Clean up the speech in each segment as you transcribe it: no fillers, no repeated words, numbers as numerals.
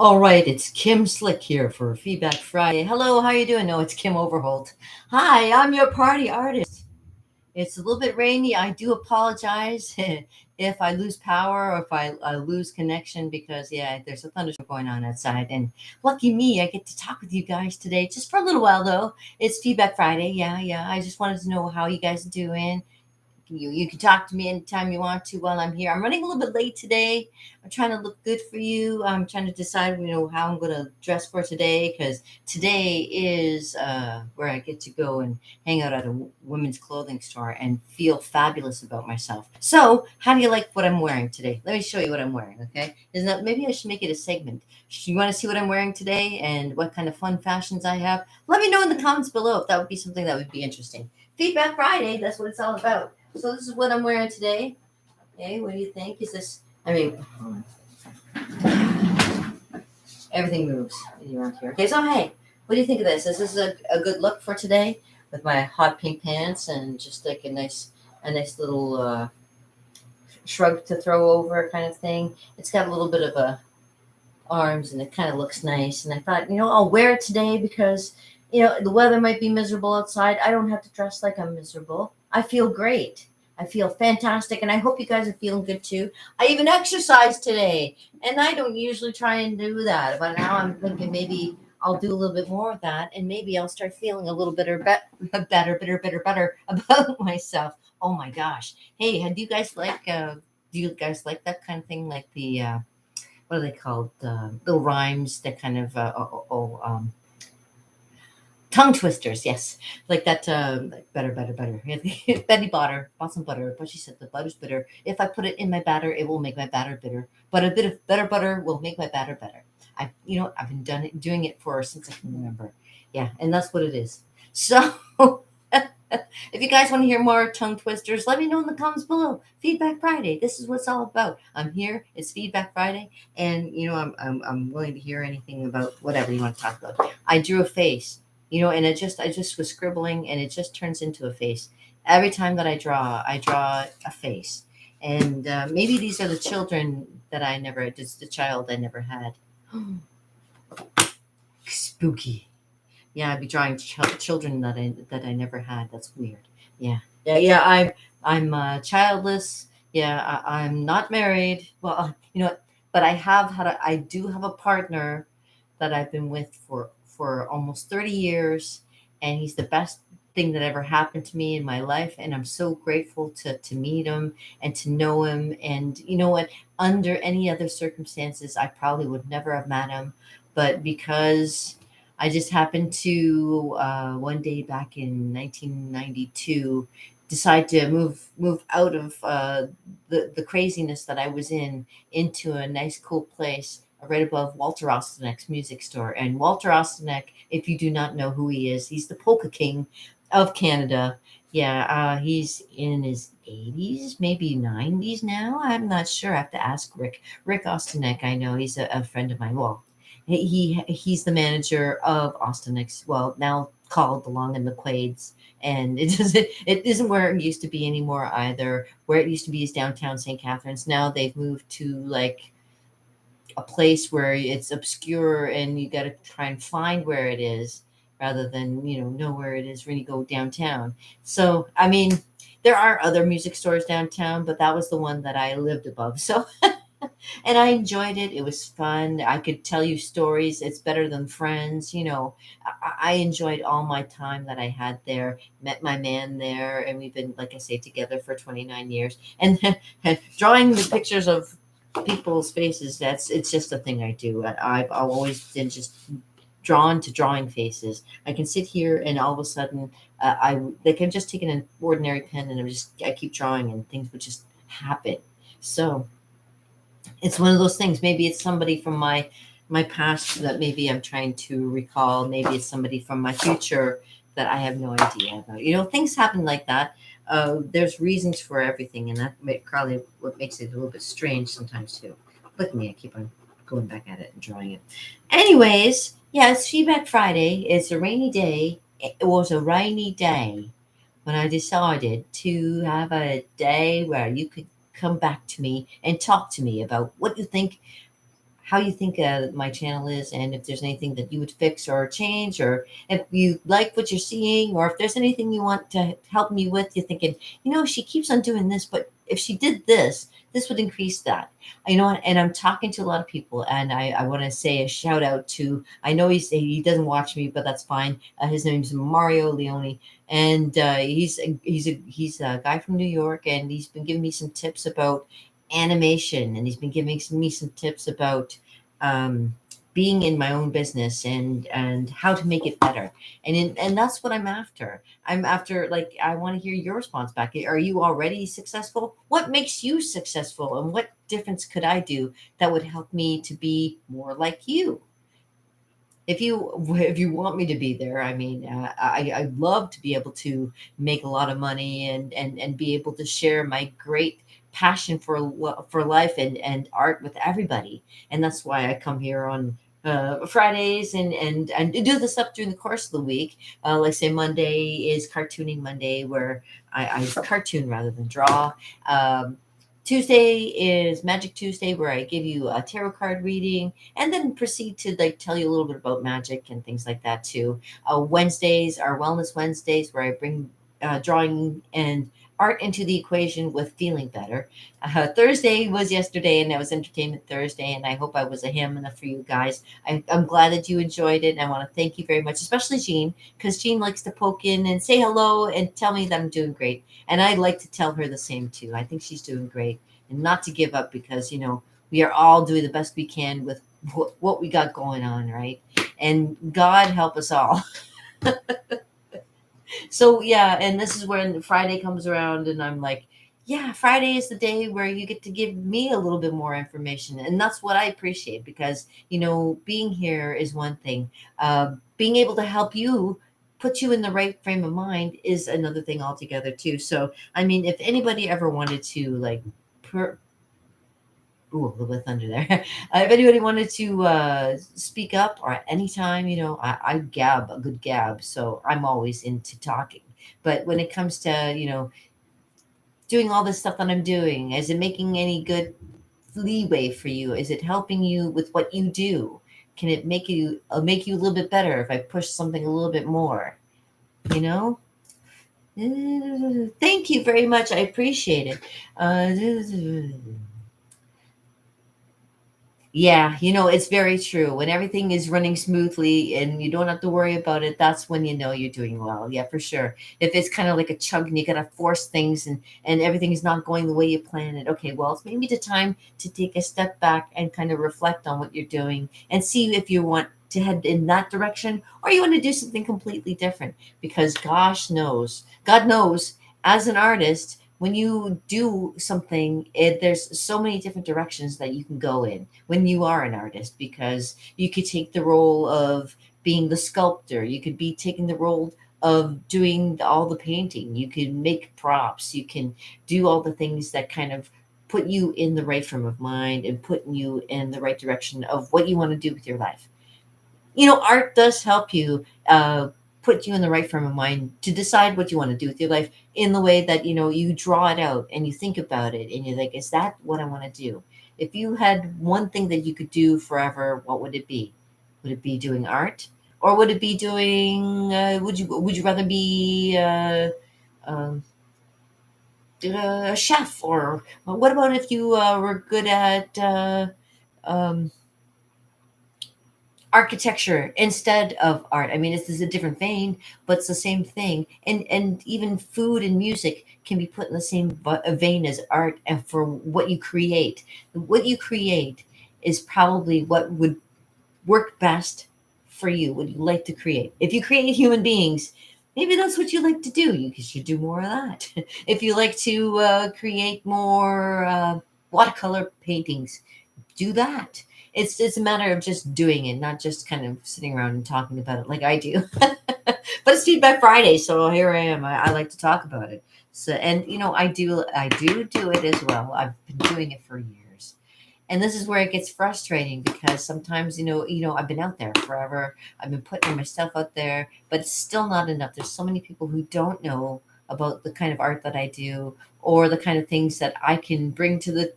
All right, it's Kim Slick here for Feedback Friday. Hello, how you doing? No, it's Kim Overholt. Hi, I'm your party artist. It's a little bit rainy. I do apologize if I lose power or if I lose connection because, yeah, there's a thunderstorm going on outside. And lucky me, I get to talk with you guys today just for a little while, though. It's Feedback Friday. Yeah. I just wanted to know how you guys are doing. You can talk to me anytime you want to while I'm here. I'm running a little bit late today. I'm trying to look good for you. I'm trying to decide, how I'm going to dress for today because today is where I get to go and hang out at a women's clothing store and feel fabulous about myself. So, how do you like what I'm wearing today? Let me show you what I'm wearing. Okay, isn't that maybe I should make it a segment? You want to see what I'm wearing today and what kind of fun fashions I have? Let me know in the comments below if that would be something that would be interesting. Feedback Friday, that's what it's all about. So this is what I'm wearing today. Okay, what do you think? Is this? I mean, everything moves around here. Okay, so hey, what do you think of this? Is this a good look for today with my hot pink pants and just like a nice little shrug to throw over kind of thing? It's got a little bit of a arms and it kind of looks nice. And I thought, I'll wear it today because the weather might be miserable outside. I don't have to dress like I'm miserable. I feel great. I feel fantastic, and I hope you guys are feeling good too. I even exercised today, and I don't usually try and do that, but now I'm thinking maybe I'll do a little bit more of that, and maybe I'll start feeling a little better about myself. Oh my gosh! Hey, do you guys like? Do you guys like that kind of thing, like the what are they called? Little rhymes that kind of tongue twisters. Yes, like that. Like better. Betty Butter bought some butter, but she said the butter's bitter. If I put it in my batter, it will make my batter bitter. But a bit of better butter will make my batter better. I've been doing it for since I can remember. Yeah, and that's what it is. So. If you guys want to hear more tongue twisters, let me know in the comments below. Feedback Friday. This is what it's all about. I'm here. It's Feedback Friday, and I'm willing to hear anything about whatever you want to talk about. I drew a face, and I just was scribbling, and it just turns into a face. Every time that I draw a face, and maybe these are the children that I never, just the child I never had. Spooky. Yeah, I'd be drawing children that I never had. That's weird. Yeah. I'm childless. Yeah, I'm not married. Well, but I do have a partner that I've been with for almost 30 years, and he's the best thing that ever happened to me in my life, and I'm so grateful to meet him and to know him. And you know what? Under any other circumstances, I probably would never have met him, but because I just happened to one day back in 1992 decide to move out of the craziness that I was in into a nice cool place right above Walter Ostenek's music store. And Walter Ostenek, if you do not know who he is, he's the polka king of Canada. Yeah, he's in his 80s, maybe 90s now. I'm not sure. I have to ask Rick Ostenek. I know he's a friend of mine. Well, he's the manager of Austin X, well, now called the Long and the Quades, and it isn't where it used to be anymore either. Where it used to be is downtown St. Catharines. Now they've moved to like a place where it's obscure and you got to try and find where it is rather than know where it is when you go downtown. So I mean, there are other music stores downtown, but that was the one that I lived above. So and I enjoyed it. It was fun. I could tell you stories. It's better than Friends. I enjoyed all my time that I had there. Met my man there, and we've been, like I say, together for 29 years. And drawing the pictures of people's faces, it's just a thing I do. I've always been just drawn to drawing faces. I can sit here and all of a sudden, I like I'm just taking an ordinary pen and I keep drawing and things would just happen. So it's one of those things. Maybe it's somebody from my past that maybe I'm trying to recall. Maybe it's somebody from my future that I have no idea about. Things happen like that. There's reasons for everything, and probably what makes it a little bit strange sometimes too. Look at me, I keep on going back at it and drawing it. Anyways, yeah, it's Feedback Friday. It's a rainy day. It was a rainy day when I decided to have a day where you could come back to me and talk to me about what you think, how you think my channel is, and if there's anything that you would fix or change, or if you like what you're seeing, or if there's anything you want to help me with. You're thinking, she keeps on doing this, but if she did this, this would increase that. And I'm talking to a lot of people, and I want to say a shout out to. I know he doesn't watch me, but that's fine. His name's Mario Leone, and he's a guy from New York, and he's been giving me some tips about animation, and he's been giving me some tips about um, being in my own business, and how to make it better. And that's what I'm after. I'm after, like, I want to hear your response back. Are you already successful? What makes you successful, and what difference could I do that would help me to be more like you? If you want me to be there, I mean, I'd love to be able to make a lot of money, and be able to share my great passion for life and art with everybody. And that's why I come here on Fridays, and do the stuff during the course of the week. Like, say, Monday is cartooning Monday, where I cartoon rather than draw. Tuesday is Magic Tuesday, where I give you a tarot card reading, and then proceed to, like, tell you a little bit about magic and things like that too. Wednesdays are Wellness Wednesdays, where I bring drawing and art into the equation with feeling better. Thursday was yesterday, and that was Entertainment Thursday, and I hope I was a ham enough for you guys. I'm glad that you enjoyed it, and I want to thank you very much, especially Jean, because Jean likes to poke in and say hello and tell me that I'm doing great. And I'd like to tell her the same too. I think she's doing great, and not to give up, because we are all doing the best we can with what we got going on, right? And God help us all. So yeah, and this is when Friday comes around, and I'm like, yeah, Friday is the day where you get to give me a little bit more information, and that's what I appreciate, because being here is one thing. Being able to help you, put you in the right frame of mind, is another thing altogether too. So I mean, if anybody ever wanted to, like, per, ooh, a little bit of thunder there. If anybody wanted to speak up, or at any time, I gab a good gab, so I'm always into talking. But when it comes to doing all this stuff that I'm doing, is it making any good leeway for you? Is it helping you with what you do? Can it make you a little bit better if I push something a little bit more? You know. Thank you very much. I appreciate it. Yeah, it's very true. When everything is running smoothly and you don't have to worry about it, that's when you know you're doing well. Yeah, for sure. If it's kind of like a chug and you gotta force things, and everything is not going the way you planned it, okay, well, it's maybe the time to take a step back and kind of reflect on what you're doing, and see if you want to head in that direction, or you want to do something completely different. Because God knows, as an artist, when you do something, there's so many different directions that you can go in when you are an artist, because you could take the role of being the sculptor, you could be taking the role of doing all the painting, you can make props, you can do all the things that kind of put you in the right frame of mind, and putting you in the right direction of what you want to do with your life. Art does help you put you in the right frame of mind to decide what you want to do with your life, in the way that you draw it out and you think about it, and you're like, is that what I want to do? If you had one thing that you could do forever, what would it be? Would it be doing art, or would it be doing? Would you rather be um, a chef, or what about if you were good at um, architecture instead of art? I mean, this is a different vein, but it's the same thing. And even food and music can be put in the same vein as art. And for what you create is probably what would work best for you. What you like to create. If you create human beings, maybe that's what you like to do. You should do more of that. If you like to create more watercolor paintings, do that. It's a matter of just doing it, not just kind of sitting around and talking about it like I do. But it's Feedback Friday, so here I am. I like to talk about it. So, and I do it as well. I've been doing it for years, and this is where it gets frustrating, because sometimes I've been out there forever. I've been putting my stuff out there, but it's still not enough. There's so many people who don't know about the kind of art that I do, or the kind of things that I can bring to the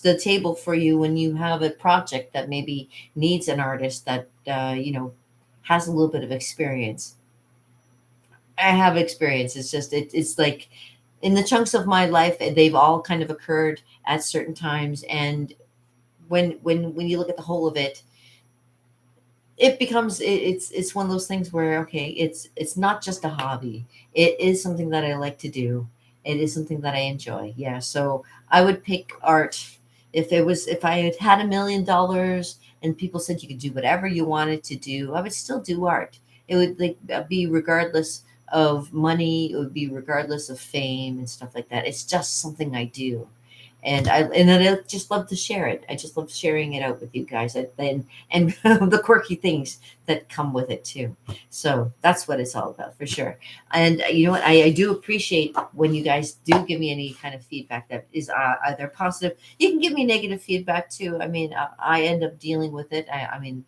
the table for you when you have a project that maybe needs an artist that has a little bit of experience. I have experience. It's just it's like in the chunks of my life, they've all kind of occurred at certain times, and when you look at the whole of it, it becomes it's one of those things where okay, it's not just a hobby. It is something that I like to do. It is something that I enjoy. Yeah, so I would pick art if I had had $1 million and people said you could do whatever you wanted to do. I would still do art. It would like be regardless of money. It would be regardless of fame and stuff like that. It's just something I do, and then I just love to share it. I just love sharing it out with you guys, and the quirky things that come with it too. So that's what it's all about for sure. And you know what? I do appreciate when you guys do give me any kind of feedback that is either positive. You can give me negative feedback too. I mean, I end up dealing with it. I mean,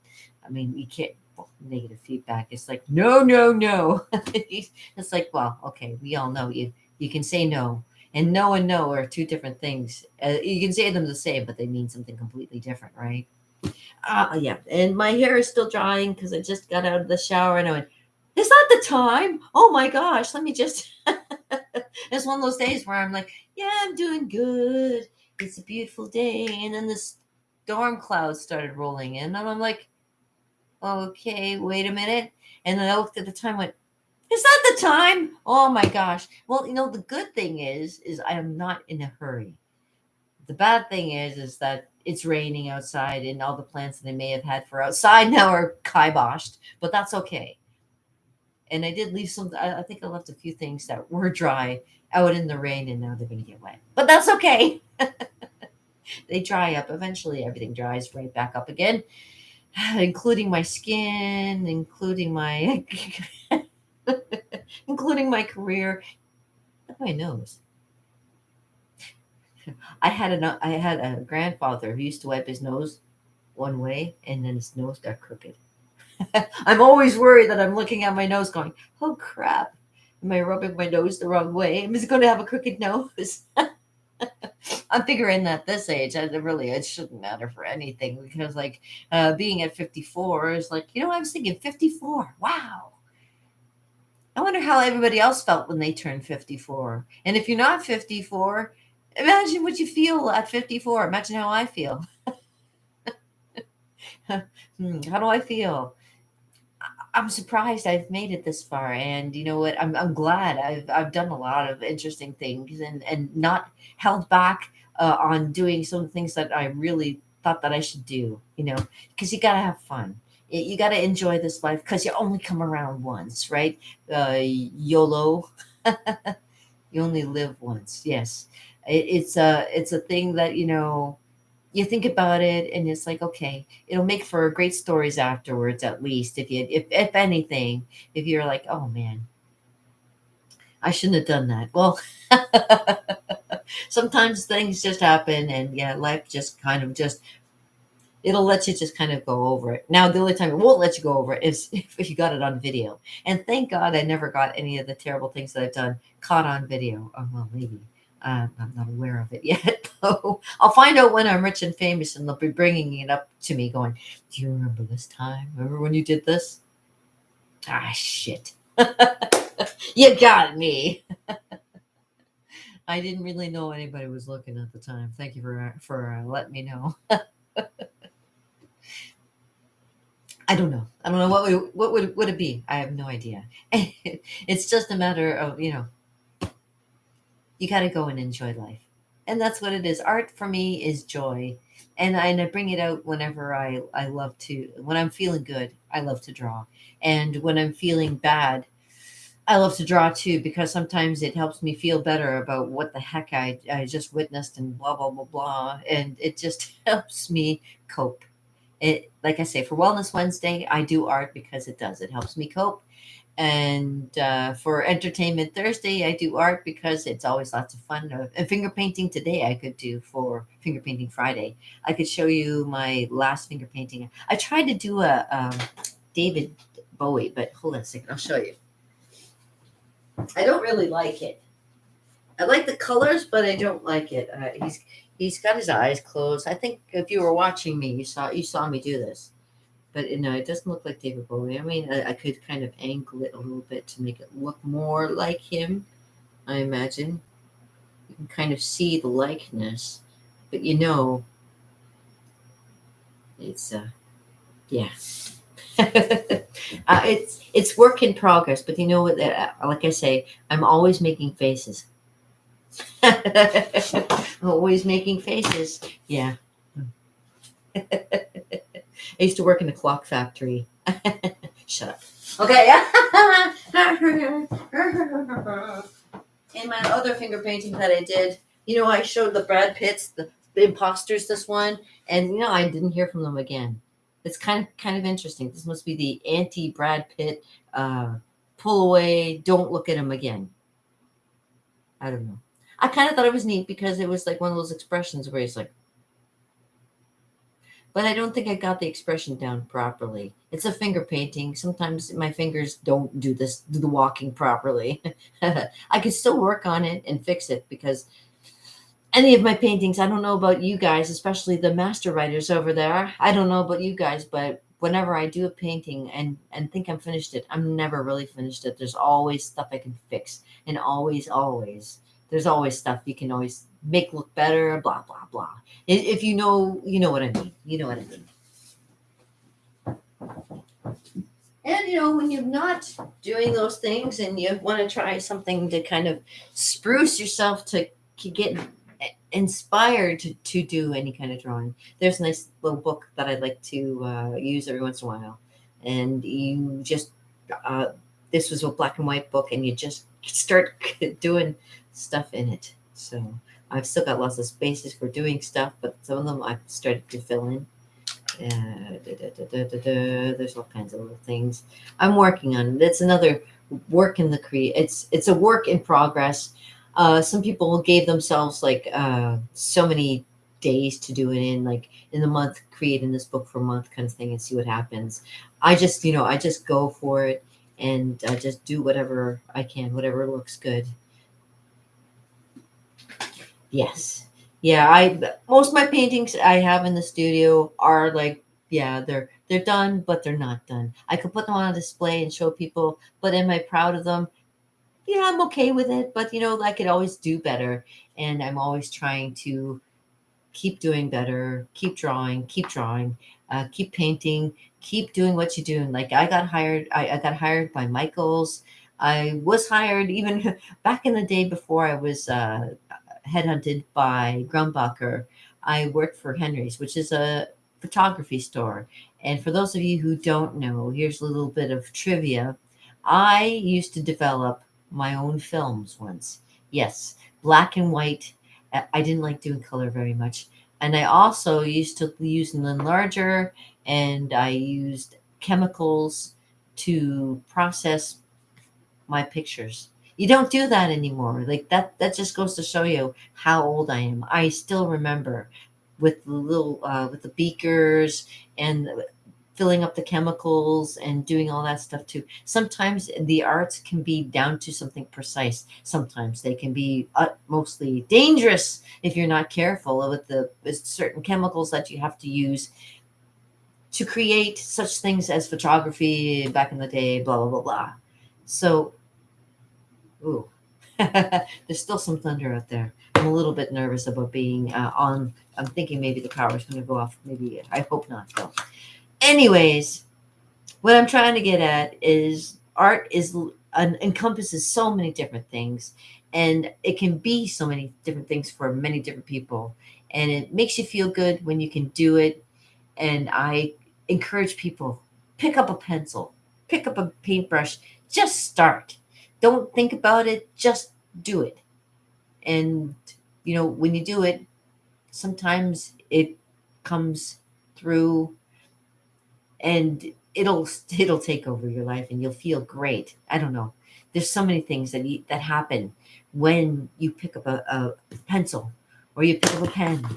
you can't. Well, negative feedback. It's like no, no, no. It's like, well, okay, we all know you can say no, and no and no are two different things. You can say them the same, but they mean something completely different, right? Yeah. And my hair is still drying because I just got out of the shower and I went, is that the time? Oh my gosh, let me just. It's one of those days where I'm like, yeah, I'm doing good. It's a beautiful day. And then the storm clouds started rolling in. And I'm like, okay, wait a minute. And then I looked at the time and went, is that the time? Oh my gosh. Well, the good thing is I am not in a hurry. The bad thing is that it's raining outside and all the plants that I may have had for outside now are kiboshed, but that's okay. And I did leave some, I think I left a few things that were dry out in the rain and now they're going to get wet. But that's okay. They dry up. Eventually, everything dries right back up again, including my skin, including my. Including my career. My nose. I had a grandfather who used to wipe his nose one way and then his nose got crooked. I'm always worried that I'm looking at my nose going, oh crap. Am I rubbing my nose the wrong way? Am I going to have a crooked nose? I'm figuring that this age, it shouldn't matter for anything because, like, being at 54 is like, I was thinking 54. Wow. I wonder how everybody else felt when they turned 54. And if you're not 54, imagine what you feel at 54. Imagine how I feel. How do I feel? I'm surprised I've made it this far, and you know what? I'm glad I've done a lot of interesting things and not held back on doing some things that I really thought that I should do. Because you gotta have fun. You gotta enjoy this life because you only come around once, right? YOLO. You only live once. Yes, it's a thing that you think about it and it's like okay, it'll make for great stories afterwards, at least if anything, if you're like, oh man, I shouldn't have done that. Well, sometimes things just happen and yeah, life just kind of just it'll let you just kind of go over it. Now the only time it won't let you go over it is if you got it on video, and thank god I never got any of the terrible things that I've done caught on video. Oh well, maybe I'm not aware of it yet. Though I'll find out when I'm rich and famous, and they'll be bringing it up to me, going, "Do you remember this time? Remember when you did this?" Ah, shit! You got me. I didn't really know anybody was looking at the time. Thank you for letting me know. I don't know. I don't know what would it be. I have no idea. It's just a matter of you got to go and enjoy life. And that's what it is. Art for me is joy. And I bring it out whenever I love to. When I'm feeling good, I love to draw. And when I'm feeling bad, I love to draw too because sometimes it helps me feel better about what the heck I just witnessed and blah, blah, blah, blah. And it just helps me cope. Like I say, for Wellness Wednesday, I do art because it does. It helps me cope. And for Entertainment Thursday, I do art because it's always lots of fun. And finger painting today, I could do for Finger Painting Friday. I could show you my last finger painting. I tried to do a David Bowie, but hold on a second, I'll show you. I don't really like it. I like the colors, but I don't like it. He's got his eyes closed. I think if you were watching me, you saw me do this. But no, it doesn't look like David Bowie. I mean, I could kind of angle it a little bit to make it look more like him. I imagine you can kind of see the likeness, but it's yeah. It's work in progress. But you know what? Like I say, I'm always making faces. Always making faces. Yeah. I used to work in a clock factory. Shut up. Okay. In my other finger painting that I did, I showed the Brad Pitts, the imposters, this one, and I didn't hear from them again. It's kind of interesting. This must be the anti Brad Pitt. Uh, Pull away. Don't look at him again. I don't know. I kind of thought it was neat because it was like one of those expressions where he's like, but I don't think I got the expression down properly. It's a finger painting. Sometimes my fingers don't do the walking properly. I could still work on it and fix it because any of my paintings, I don't know about you guys, especially the master writers over there. I don't know about you guys, but whenever I do a painting and think I'm finished it, I'm never really finished it. There's always stuff I can fix, and always, there's always stuff you can always make look better. Blah blah blah. If you know what I mean. You know what I mean. And when you're not doing those things and you want to try something to kind of spruce yourself to get inspired to do any kind of drawing, there's a nice little book that I like to use every once in a while. And you just, uh, this was a black and white book, and you just start doing stuff in it. So I've still got lots of spaces for doing stuff, but some of them I've started to fill in. There's all kinds of little things I'm working on. It's another work in the create. It's a work in progress. Some people gave themselves like so many days to do it in, like in the month, creating this book for a month kind of thing, and see what happens. I just go for it and just do whatever I can, whatever looks good. Yes. Yeah, I most of my paintings I have in the studio are like, yeah, they're done, but they're not done. I could put them on a display and show people, but am I proud of them? Yeah, I'm okay with it, but I could always do better, and I'm always trying to keep doing better, keep drawing, keep painting, keep doing what you're doing. Like I got hired by Michaels. I was hired even back in the day before I was headhunted by Grumbacher. I worked for Henry's, which is a photography store. And for those of you who don't know, here's a little bit of trivia. I used to develop my own films once. Yes, black and white. I didn't like doing color very much. And I also used to use an enlarger, and I used chemicals to process my pictures. You don't do that anymore. Like that just goes to show you how old I am. I still remember with the little with the beakers and filling up the chemicals and doing all that stuff too. Sometimes the arts can be down to something precise. Sometimes they can be mostly dangerous if you're not careful with certain chemicals that you have to use to create such things as photography back in the day, blah blah blah blah. So, ooh, there's still some thunder out there. I'm a little bit nervous about being on. I'm thinking maybe the power is going to go off. Maybe I hope not though. Anyways, what I'm trying to get at is art encompasses so many different things, and it can be so many different things for many different people, and it makes you feel good when you can do it. And I encourage people, pick up a pencil, pick up a paintbrush, just start. Don't think about it, just do it. And when you do it, sometimes it comes through, and it'll take over your life, and you'll feel great. I don't know. There's so many things that happen when you pick up a pencil, or you pick up a pen,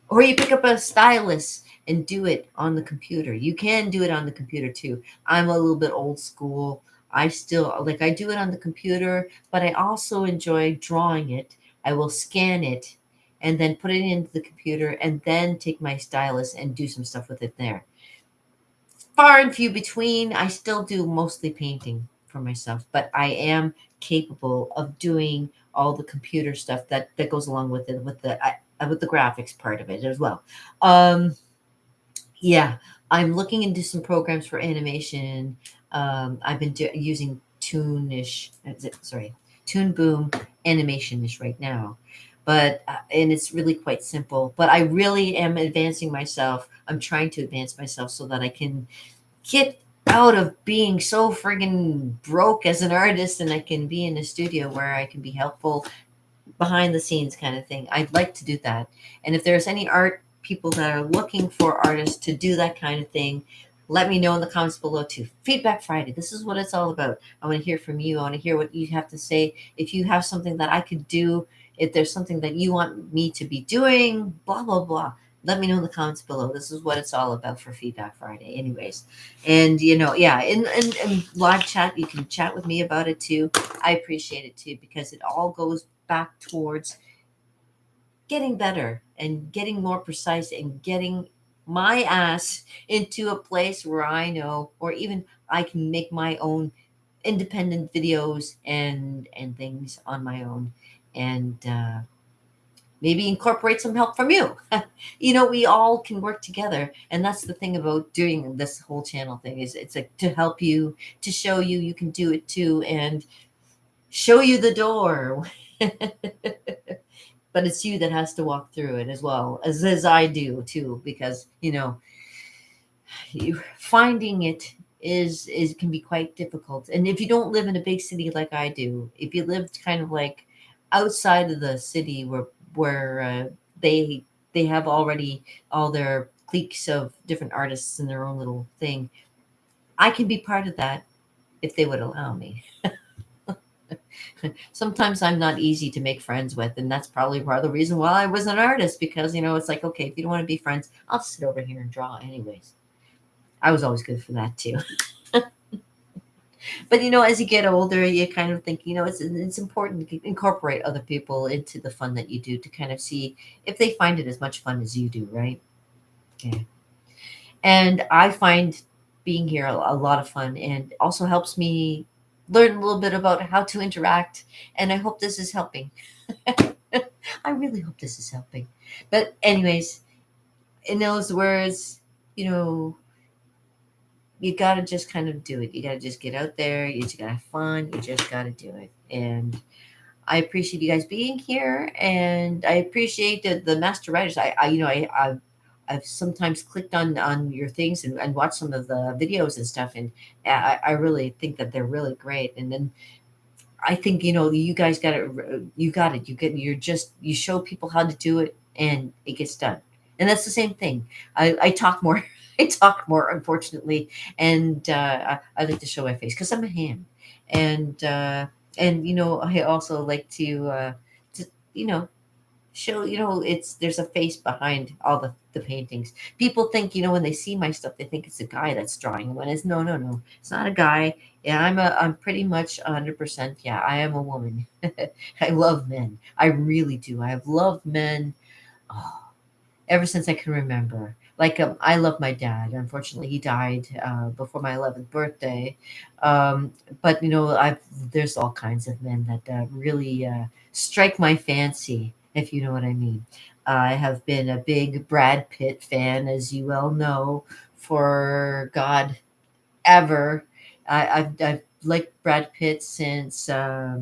or you pick up a stylus and do it on the computer. You can do it on the computer too. I'm a little bit old school. I still like I do it on the computer, but I also enjoy drawing it. I will scan it and then put it into the computer and then take my stylus and do some stuff with it there. Far and few between. I still do mostly painting for myself, but I am capable of doing all the computer stuff that goes along with it, with the graphics part of it as well. Um, yeah, I'm looking into some programs for animation. I've been using sorry, Toon Boom Animationish right now, but and it's really quite simple. But I really am advancing myself. I'm trying to advance myself so that I can get out of being so friggin' broke as an artist, and I can be in a studio where I can be helpful behind the scenes kind of thing. I'd like to do that. And if there's any art people that are looking for artists to do that kind of thing, let me know in the comments below too. Feedback Friday. This is what it's all about. I want to hear from you. I want to hear what you have to say. If you have something that I could do, if there's something that you want me to be doing, blah, blah, blah. Let me know in the comments below. This is what it's all about for Feedback Friday, anyways. And, yeah, in live chat, you can chat with me about it too. I appreciate it too, because it all goes back towards getting better and getting more precise and getting my ass into a place where I know, or even I can make my own independent videos and things on my own, and maybe incorporate some help from you. We all can work together, and that's the thing about doing this whole channel thing, is it's like to help you, to show you you can do it too, and show you the door. But it's you that has to walk through it as well as I do too, because finding it is can be quite difficult. And if you don't live in a big city like I do, if you lived kind of like outside of the city where they have already all their cliques of different artists in their own little thing, I can be part of that if they would allow me. Sometimes I'm not easy to make friends with, and that's probably part of the reason why I was an artist, because it's like, okay, if you don't want to be friends, I'll sit over here and draw anyways. I was always good for that too. But as you get older, you kind of think, it's important to incorporate other people into the fun that you do, to kind of see if they find it as much fun as you do, right? Yeah. And I find being here a lot of fun, and also helps me learn a little bit about how to interact. And I hope this is helping. I really hope this is helping. But anyways, in those words, you know, you gotta just kind of do it. You gotta just get out there. You just gotta have fun. You just gotta do it. And I appreciate you guys being here, and I appreciate the master writers. I've sometimes clicked on your things and watched some of the videos and stuff, and I really think that they're really great. And then I think you guys got it. You got it. You show people how to do it, and it gets done. And that's the same thing. I talk more. I talk more, unfortunately, and I like to show my face because I'm a ham, and I also like to show it's there's a face behind all the paintings. People think when they see my stuff, they think it's a guy that's drawing, when it's no, it's not a guy. Yeah, I'm pretty much 100%. Yeah, I am a woman. I love men, I really do. I have loved men, oh, ever since I can remember. Like, I love my dad. Unfortunately, he died before my 11th birthday. But I've there's all kinds of men that really strike my fancy, if you know what I mean. I have been a big Brad Pitt fan, as you well know, for God ever. I've liked Brad Pitt since uh,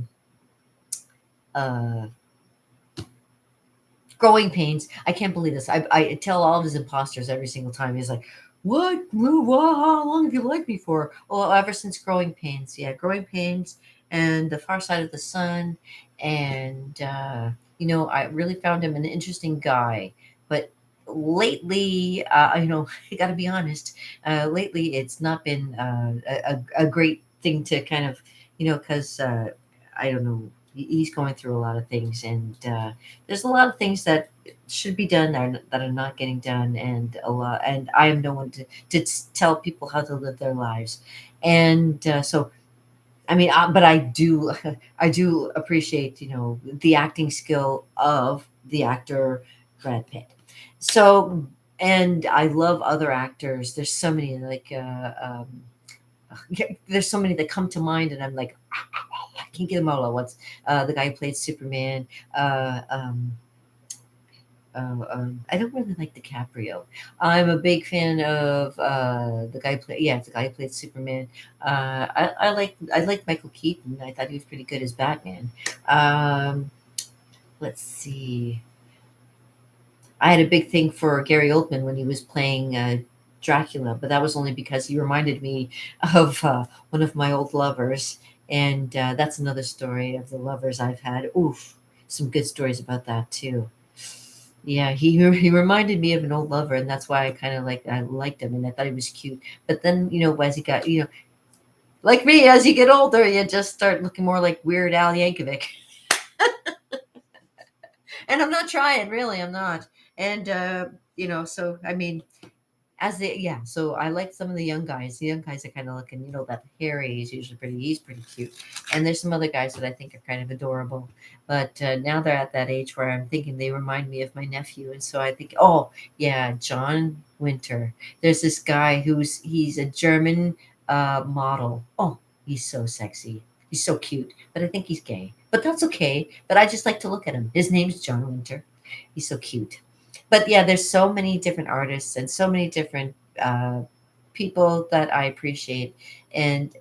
Growing Pains. I can't believe this. I tell all of his imposters every single time. He's like, "What? How long have you liked me for?" Oh, ever since Growing Pains. Yeah, Growing Pains and The Far Side of the Sun, and I really found him an interesting guy. But lately, I got to be honest. Lately, it's not been a great thing to kind of, because I don't know. He's going through a lot of things, and there's a lot of things that should be done that are not getting done, and a lot. And I am no one to tell people how to live their lives, and so I mean, but I do I do appreciate the acting skill of the actor Brad Pitt. So, and I love other actors. There's so many like there's so many that come to mind, and I'm like, I can't get them all at once. The guy who played Superman. Uh, um, I don't really like DiCaprio. I'm a big fan of the guy play. Yeah, the guy who played Superman. I like Michael Keaton. I thought he was pretty good as Batman. Um, let's see. I had a big thing for Gary Oldman when he was playing Dracula, but that was only because he reminded me of one of my old lovers, and that's another story of the lovers I've had. Oof, some good stories about that too. Yeah, he reminded me of an old lover, and that's why I liked him, and I thought he was cute. But then as he got like me, as you get older, you just start looking more like Weird Al Yankovic. And I'm not trying, really, I'm not. And so I mean, as the yeah, so I like some of the young guys. The young guys are kind of looking, that Harry is usually he's pretty cute. And there's some other guys that I think are kind of adorable. But now they're at that age where I'm thinking they remind me of my nephew. And so I think, oh, yeah, John Winter. There's this guy he's a German model. Oh, he's so sexy. He's so cute. But I think he's gay. But that's okay. But I just like to look at him. His name's John Winter. He's so cute. But yeah, there's so many different artists and so many different people that I appreciate, and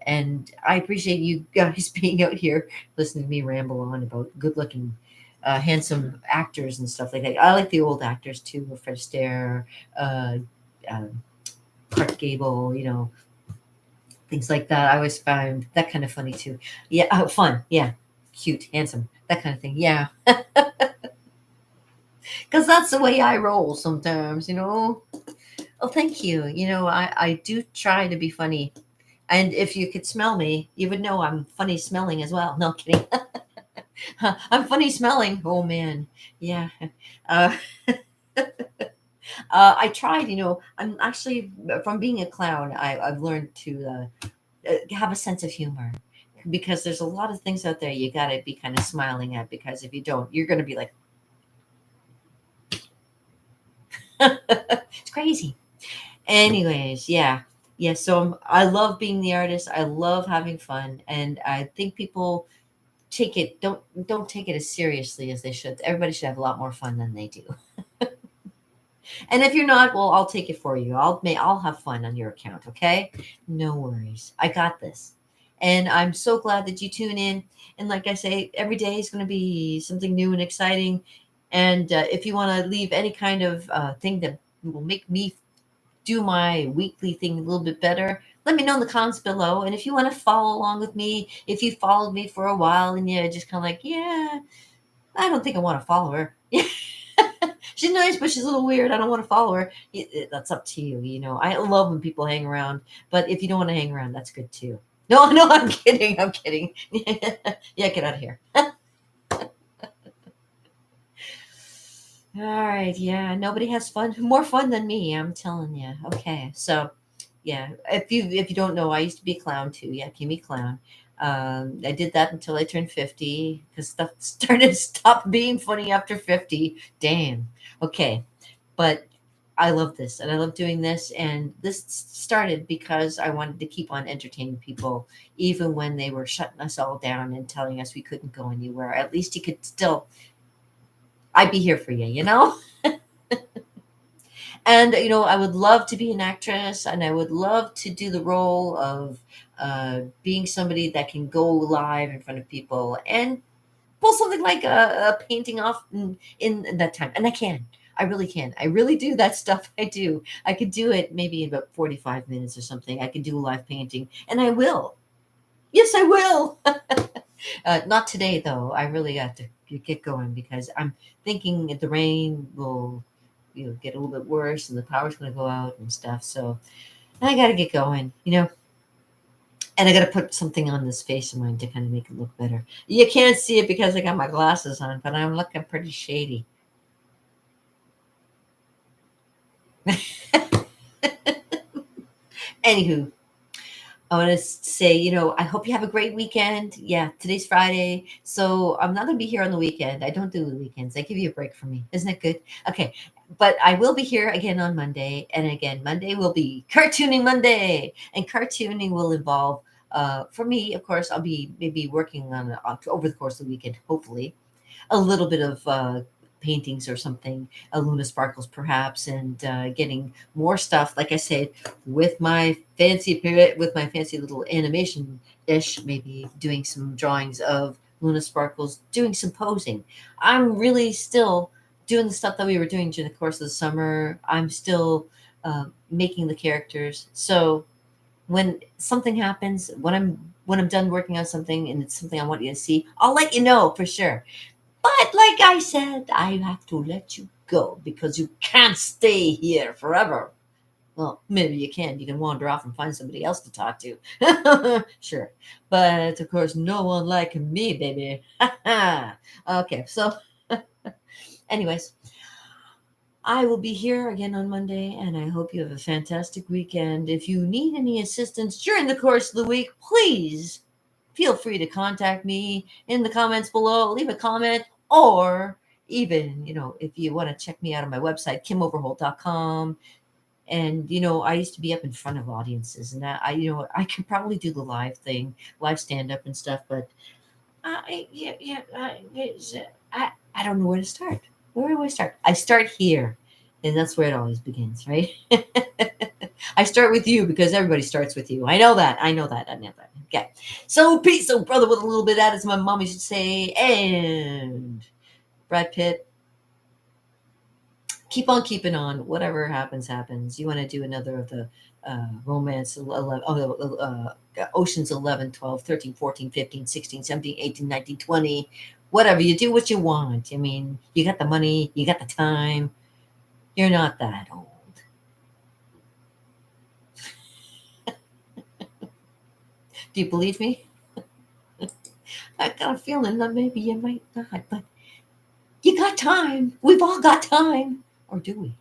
I appreciate you guys being out here listening to me ramble on about good-looking, handsome actors and stuff like that. I like the old actors too, Fred Astaire, uh, um, Clark Gable, things like that. I always found that kind of funny too. Yeah, fun. Yeah, cute, handsome, that kind of thing. Yeah, because that's the way I roll sometimes. Oh, thank you. I do try to be funny. And if you could smell me, you would know I'm funny smelling as well. No kidding. I'm funny smelling. Oh, man. Yeah. Uh, I tried, I'm actually, from being a clown, I've learned to have a sense of humor because there's a lot of things out there you got to be kind of smiling at because if you don't, you're going to be like, it's crazy. Anyways, yeah. Yeah, so I love being the artist. I love having fun, and I think people don't take it as seriously as they should. Everybody should have a lot more fun than they do. And if you're not, well, I'll take it for you. I'll have fun on your account, okay? No worries. I got this. And I'm so glad that you tune in. And like I say, every day is going to be something new and exciting. And if you want to leave any kind of thing that will make me do my weekly thing a little bit better, let me know in the comments below. And if you want to follow along with me, if you followed me for a while and you're just kind of like, yeah, I don't think I want to follow her. She's nice, but she's a little weird. I don't want to follow her. That's up to you. I love when people hang around, but if you don't want to hang around, that's good too. No, no, I'm kidding. I'm kidding. Yeah, get out of here. All right. Yeah, nobody has more fun than me. I'm telling you. Okay, so yeah, if you don't know, I used to be a clown too. Yeah, Kimmy Clown. I did that until I turned 50 because stuff started to stop being funny after 50. Damn. Okay, but I love this and I love doing this. And this started because I wanted to keep on entertaining people, even when they were shutting us all down and telling us we couldn't go anywhere. At least you could still, I'd be here for you. And I would love to be an actress, and I would love to do the role of being somebody that can go live in front of people and pull something like a painting off in that time. And I can. I really can. I really do that stuff. I do. I could do it maybe in about 45 minutes or something. I could do a live painting, and I will. Yes, I will. Not today, though. I really got to get going because I'm thinking the rain will, get a little bit worse and the power's going to go out and stuff. So I got to get going. And I got to put something on this face of mine to kind of make it look better. You can't see it because I got my glasses on, but I'm looking pretty shady. Anywho, I want to say, I hope you have a great weekend. Yeah, today's Friday, so I'm not going to be here on the weekend. I don't do the weekends. I give you a break from me. Isn't it good? Okay, but I will be here again on Monday, and again, Monday will be Cartooning Monday, and cartooning will involve, for me, of course, I'll be maybe working on over the course of the weekend, hopefully, a little bit of paintings or something, Luna Sparkles perhaps, and getting more stuff. Like I said, with my fancy little animation ish, maybe doing some drawings of Luna Sparkles, doing some posing. I'm really still doing the stuff that we were doing during the course of the summer. I'm still making the characters. So when something happens, when I'm done working on something and it's something I want you to see, I'll let you know for sure. But like I said, I have to let you go because you can't stay here forever. Well, maybe you can. You can wander off and find somebody else to talk to. Sure. But of course, no one like me, baby. Okay, so, anyways, I will be here again on Monday, and I hope you have a fantastic weekend. If you need any assistance during the course of the week, please feel free to contact me in the comments below. Leave a comment, or even, if you want to check me out on my website, kimoverholt.com. And, I used to be up in front of audiences, and I could probably do the live thing, live stand up and stuff, but I don't know where to start. Where do I start? I start here, and that's where it always begins, right? I start with you because everybody starts with you. I know that. I know that. I know that. Okay. So peace, oh brother, with a little bit of that, as my mom used to say. And Brad Pitt, keep on keeping on. Whatever happens, happens. You want to do another of the romance 11, oceans 11, 12, 13, 14, 15, 16, 17, 18, 19, 20. Whatever. You do what you want. I mean, you got the money, you got the time. You're not that old. Do you believe me? I got a feeling that maybe you might not, but you got time. We've all got time. Or do we?